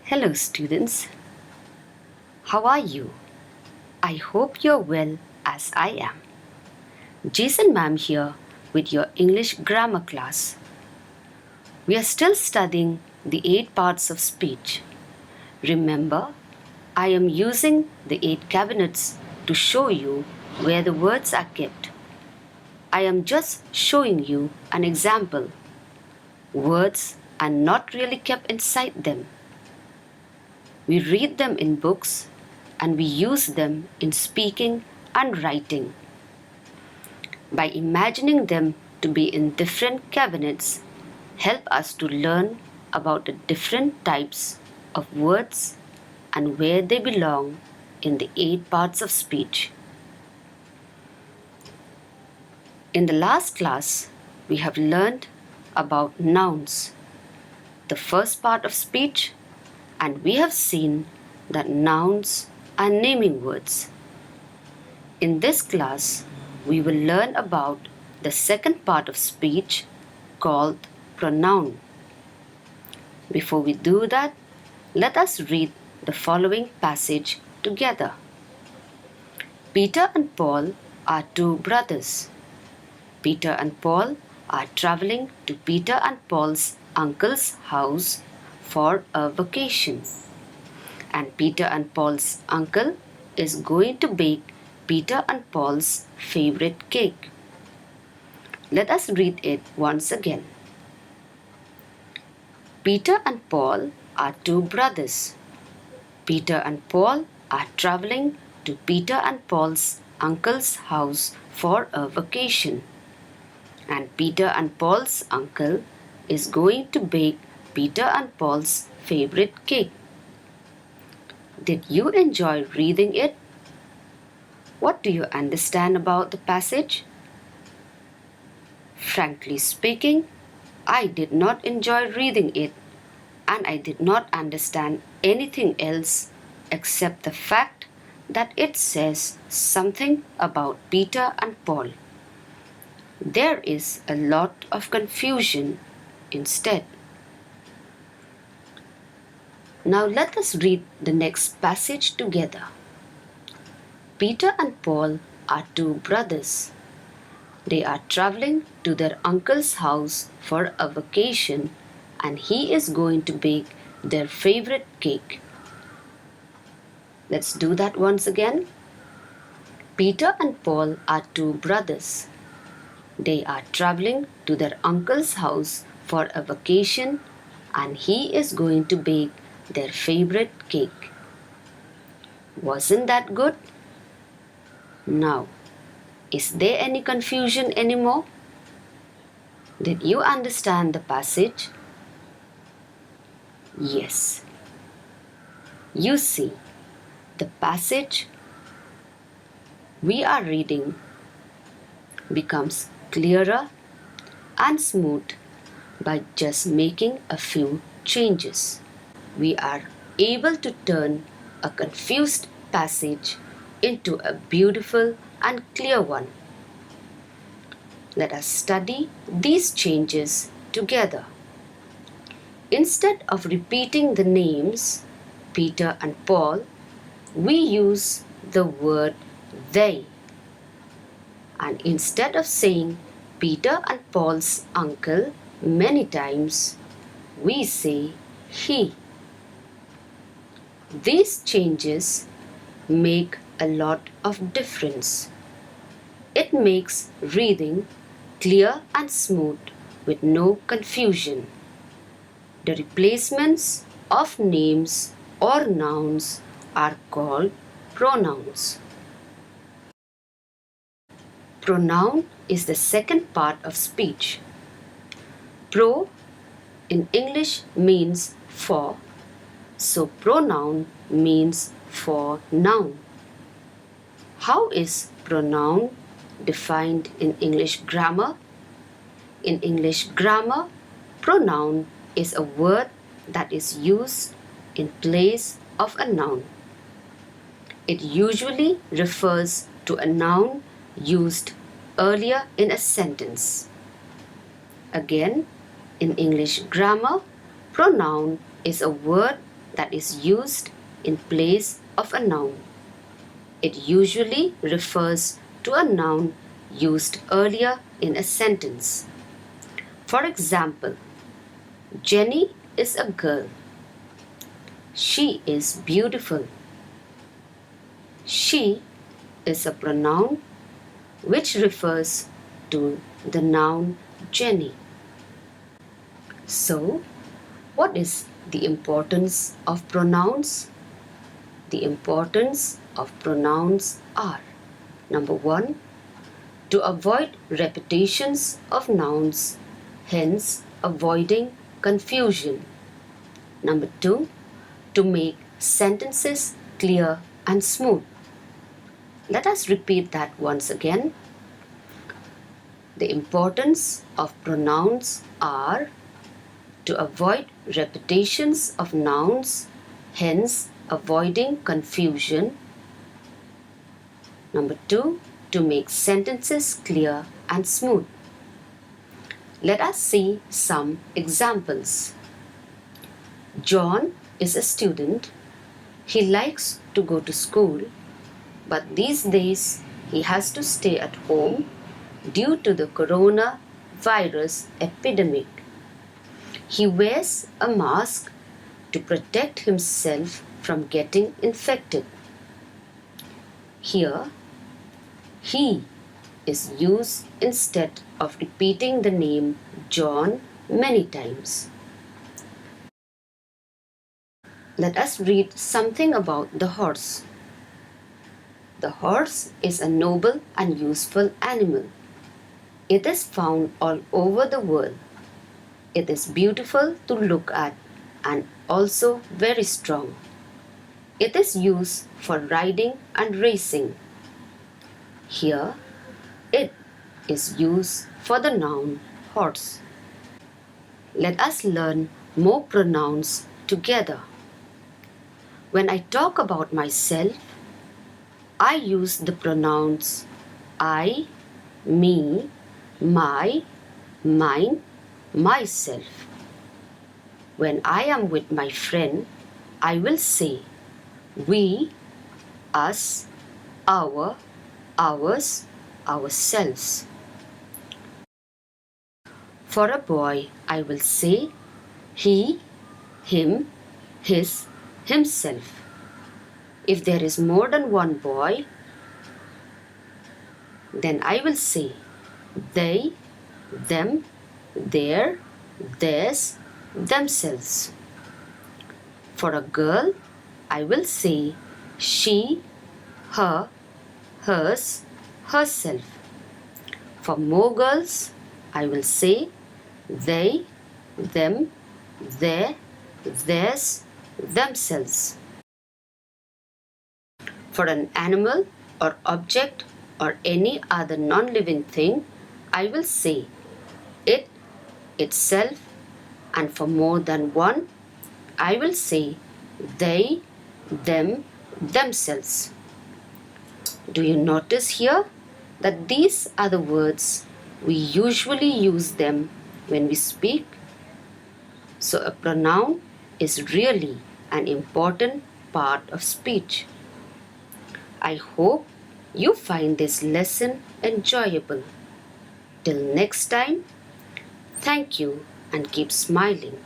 Hello students, how are you? I hope you're well as I am. Jason ma'am here with your English grammar class. We are still studying the 8 parts of speech. Remember, I am using the 8 cabinets to show you where the words are kept. I am just showing you an example. Words are not really kept inside them. We read them in books and we use them in speaking and writing. By imagining them to be in different cabinets, help us to learn about the different types of words and where they belong in the 8 parts of speech. In the last class, we have learned about nouns, the first part of speech, and we have seen that nouns are naming words. In this class, we will learn about the second part of speech called pronoun. Before we do that, let us read the following passage together. Peter and Paul are 2 brothers. Peter and Paul are traveling to Peter and Paul's uncle's house for a vacation. And Peter and Paul's uncle is going to bake Peter and Paul's favorite cake. Let us read it once again. Peter and Paul are 2 brothers. Peter and Paul are traveling to Peter and Paul's uncle's house for a vacation. And Peter and Paul's uncle is going to bake Peter and Paul's favorite cake. Did you enjoy reading it? What do you understand about the passage? Frankly speaking, I did not enjoy reading it, and I did not understand anything else except the fact that it says something about Peter and Paul. There is a lot of confusion instead. Now let us read the next passage together. Peter and Paul are 2 brothers. They are traveling to their uncle's house for a vacation, and he is going to bake their favorite cake. Let's do that once again. Peter and Paul are 2 brothers. They are traveling to their uncle's house for a vacation, and he is going to bake their favorite cake. Wasn't that good? Now, is there any confusion anymore? Did you understand the passage? Yes. You see, the passage we are reading becomes clearer and smooth by just making a few changes. We are able to turn a confused passage into a beautiful and clear one. Let us study these changes together. Instead of repeating the names Peter and Paul, we use the word they. And instead of saying Peter and Paul's uncle many times, we say he. These changes make a lot of difference. It makes reading clear and smooth with no confusion. The replacements of names or nouns are called pronouns. Pronoun is the second part of speech. Pro in English means for, so pronoun means for noun. How is pronoun defined in English grammar? In English grammar, pronoun is a word that is used in place of a noun. It usually refers to a noun used earlier in a sentence. Again, in English grammar, pronoun is a word that is used in place of a noun. It usually refers to a noun used earlier in a sentence. For example, Jenny is a girl. She is beautiful. She is a pronoun which refers to the noun Jenny. So, what is the importance of pronouns? The importance of pronouns are: number 1, to avoid repetitions of nouns, hence avoiding confusion. Number 2, to make sentences clear and smooth. Let us repeat that once again. The importance of pronouns are to avoid repetitions of nouns, hence avoiding confusion. Number 2, to make sentences clear and smooth. Let us see some examples. John is a student. He likes to go to school, but these days he has to stay at home due to the coronavirus epidemic. He wears a mask to protect himself from getting infected. Here, he is used instead of repeating the name John many times. Let us read something about the horse. The horse is a noble and useful animal. It is found all over the world. It is beautiful to look at and also very strong. It is used for riding and racing. Here, it is used for the noun horse. Let us learn more pronouns together. When I talk about myself, I use the pronouns I, me, my, mine, myself. When I am with my friend, I will say we, us, our, ours, ourselves. For a boy, I will say he, him, his, himself. If there is more than one boy, then I will say they, them, their, theirs, themselves. For a girl, I will say she, her, hers, herself. For more girls, I will say they, them, their, theirs, themselves. For an animal or object or any other non-living thing, I will say it, itself, and for more than one, I will say they, them, themselves. Do you notice here that these are the words we usually use them when we speak? So a pronoun is really an important part of speech. I hope you find this lesson enjoyable. Till next time, thank you and keep smiling.